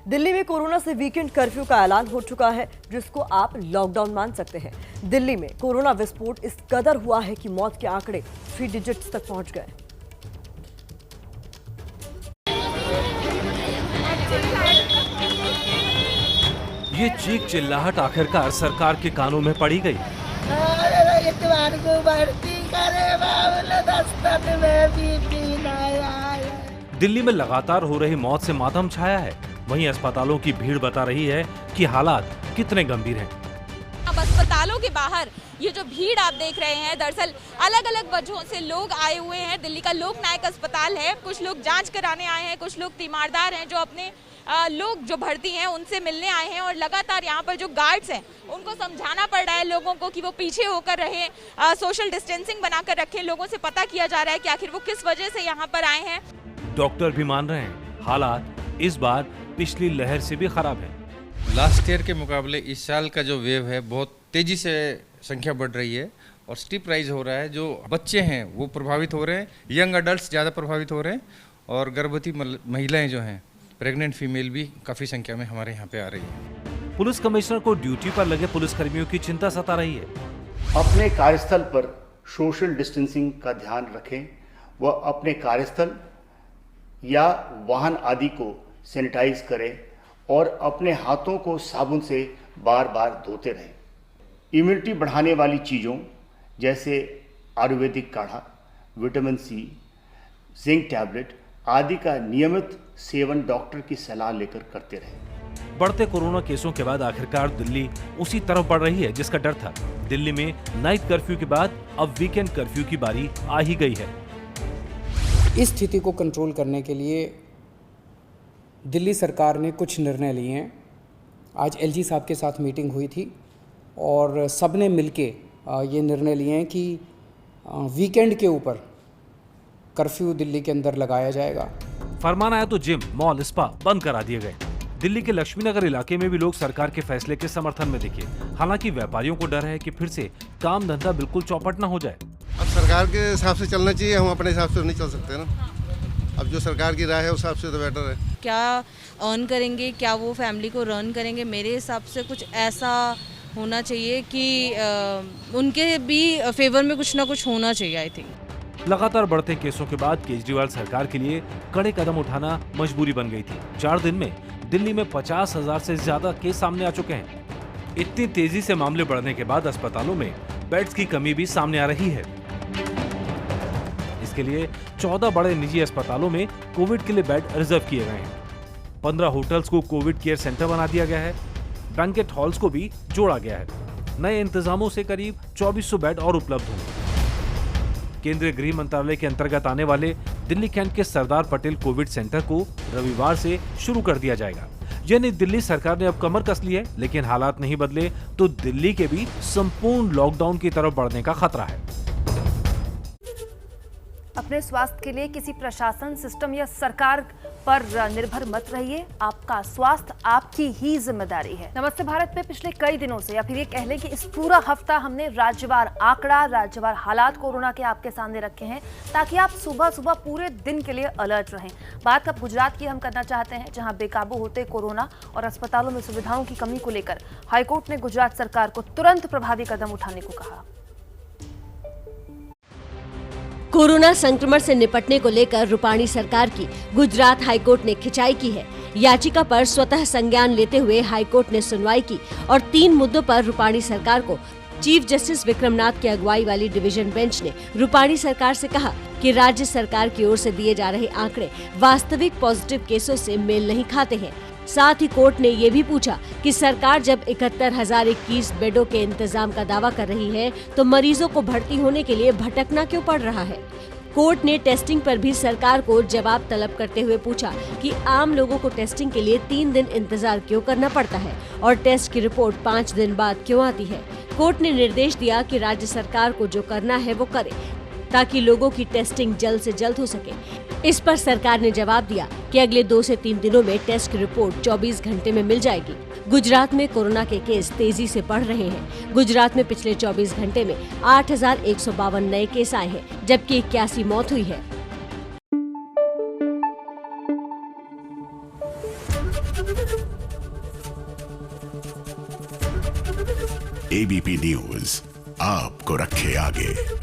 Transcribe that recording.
दिल्ली में कोरोना से weekend curfew का ऐलान हो चुका है, जिसको आप लॉकडाउन मान सकते हैं। दिल्ली में कोरोना विस्फोट इस कदर हुआ है कि मौत के आंकड़े 3 डिजिट्स तक पहुंच गए। ये चीख चिल्लाहट आखिरकार सरकार के कानों में पड़ी गई। दिल्ली में लगातार हो रही मौत से मातम छाया है। वहीं अस्पतालों की भीड़ बता रही है कि हालात कितने गंभीर हैं। अब अस्पतालों के बाहर ये जो भीड़ आप देख रहे हैं, दरअसल अलग अलग वजहों से लोग आए हुए हैं। दिल्ली का लोकनायक अस्पताल है, कुछ लोग जांच कराने आए हैं, कुछ लोग तीमारदार हैं जो अपने लोग जो भर्ती हैं उनसे मिलने आए हैं। और लगातार यहाँ पर जो गार्ड्स हैं उनको समझाना पड़ रहा है लोगों को कि वो पीछे होकर रहे, सोशल डिस्टेंसिंग बनाकर रखें। लोगों से पता किया जा रहा है कि आखिर वो किस वजह से यहाँ पर आए हैं। डॉक्टर भी मान रहे हैं हालात इस बार पिछली लहर से भी खराब है। लास्ट ईयर के मुकाबले इस साल का जो वेव है बहुत तेजी से संख्या बढ़ रही है और स्टीप राइज हो रहा है। जो बच्चे हैं वो प्रभावित हो रहे हैं, यंग अडल्ट ज़्यादा प्रभावित हो रहे हैं और गर्भवती महिलाएं जो हैं, प्रेग्नेंट फीमेल भी काफ़ी संख्या में हमारे यहाँ पे आ रही है। पुलिस कमिश्नर को ड्यूटी पर लगे पुलिसकर्मियों की चिंता सता रही है। अपने कार्यस्थल पर सोशल डिस्टेंसिंग का ध्यान रखें व अपने कार्यस्थल या वाहन आदि को सैनिटाइज करें और अपने हाथों को साबुन से बार बार धोते रहें। इम्यूनिटी बढ़ाने वाली चीज़ों जैसे आयुर्वेदिक काढ़ा, विटामिन सी, जिंक टैबलेट आदि का नियमित सेवन डॉक्टर की सलाह लेकर करते रहें। बढ़ते कोरोना केसों के बाद आखिरकार दिल्ली उसी तरफ बढ़ रही है जिसका डर था। दिल्ली में नाइट कर्फ्यू के बाद अब वीकेंड कर्फ्यू की बारी आ ही गई है। इस स्थिति को कंट्रोल करने के लिए दिल्ली सरकार ने कुछ निर्णय लिए हैं। आज एलजी साहब के साथ मीटिंग हुई थी और सबने मिलके ये निर्णय लिए हैं कि वीकेंड के ऊपर कर्फ्यू दिल्ली के अंदर लगाया जाएगा। फरमान आया तो जिम, मॉल, स्पा बंद करा दिए गए। दिल्ली के लक्ष्मीनगर इलाके में भी लोग सरकार के फैसले के समर्थन में दिखे। हालांकि व्यापारियों को डर है कि फिर से काम धंधा बिल्कुल चौपट न हो जाए। अब सरकार के हिसाब से चलना चाहिए, हम अपने हिसाब से नहीं चल सकते ना। अब जो सरकार की राय है उस हिसाब से तो बेटर है। क्या अर्न करेंगे, क्या वो फैमिली को रन करेंगे, मेरे हिसाब से कुछ ऐसा होना चाहिए कि उनके भी फेवर में कुछ ना कुछ होना चाहिए। आई थिंक लगातार बढ़ते केसों के बाद केजरीवाल सरकार के लिए कड़े कदम उठाना मजबूरी बन गई थी। 4 दिन में दिल्ली में 50,000 से ज्यादा केस सामने आ चुके हैं। इतनी तेजी से मामले बढ़ने के बाद अस्पतालों में बेड्स की कमी भी सामने आ रही है। इसके लिए 14 बड़े निजी अस्पतालों में कोविड के लिए बेड रिजर्व किए गए हैं। 15 होटल्स को कोविड केयर सेंटर बना दिया गया है। बैंकेट हॉल्स को भी जोड़ा गया है। नए इंतजामों से करीब 2400 बेड और उपलब्ध होंगे। केंद्रीय गृह मंत्रालय के अंतर्गत आने वाले दिल्ली कैंट के सरदार पटेल कोविड सेंटर को रविवार से शुरू कर दिया जाएगा। यानी दिल्ली सरकार ने अब कमर कस ली है, लेकिन हालात नहीं बदले तो दिल्ली के भी संपूर्ण लॉकडाउन की तरफ बढ़ने का खतरा है। अपने स्वास्थ्य के लिए किसी प्रशासन, सिस्टम या सरकार पर निर्भर मत रहिए। आपका स्वास्थ्य आपकी ही जिम्मेदारी है। नमस्ते भारत में पिछले कई दिनों से, या फिर ये कह लें कि इस पूरा हफ्ता हमने राज्यवार आंकड़ा, राज्यवार हालात कोरोना के आपके सामने रखे हैं, ताकि आप सुबह सुबह पूरे दिन के लिए अलर्ट रहें। बात अब गुजरात की हम करना चाहते हैं, जहां बेकाबू होते कोरोना और अस्पतालों में सुविधाओं की कमी को लेकर हाईकोर्ट ने गुजरात सरकार को तुरंत प्रभावी कदम उठाने को कहा। कोरोना संक्रमण से निपटने को लेकर रूपाणी सरकार की गुजरात हाईकोर्ट ने खिंचाई की है। याचिका पर स्वतः संज्ञान लेते हुए हाईकोर्ट ने सुनवाई की और 3 मुद्दों पर रूपाणी सरकार को चीफ जस्टिस विक्रमनाथ की अगुवाई वाली डिवीजन बेंच ने रूपाणी सरकार से कहा कि राज्य सरकार की ओर से दिए जा रहे आंकड़े वास्तविक पॉजिटिव केसों से मेल नहीं खाते हैं। साथ ही कोर्ट ने ये भी पूछा कि सरकार जब 71,021 बेडों के इंतजाम का दावा कर रही है तो मरीजों को भर्ती होने के लिए भटकना क्यों पड़ रहा है। कोर्ट ने टेस्टिंग पर भी सरकार को जवाब तलब करते हुए पूछा कि आम लोगों को टेस्टिंग के लिए 3 दिन इंतजार क्यों करना पड़ता है और टेस्ट की रिपोर्ट 5 दिन बाद क्यों आती है। कोर्ट ने निर्देश दिया कि राज्य सरकार को जो करना है वो करे, ताकि लोगों की टेस्टिंग जल्द से जल्द हो सके। इस पर सरकार ने जवाब दिया कि अगले 2 से 3 दिनों में टेस्ट की रिपोर्ट 24 घंटे में मिल जाएगी। गुजरात में कोरोना के केस तेजी से बढ़ रहे हैं। गुजरात में पिछले 24 घंटे में 8,152 नए केस आए हैं, जबकि 81 मौत हुई है। एबीपी न्यूज आपको रखे आगे।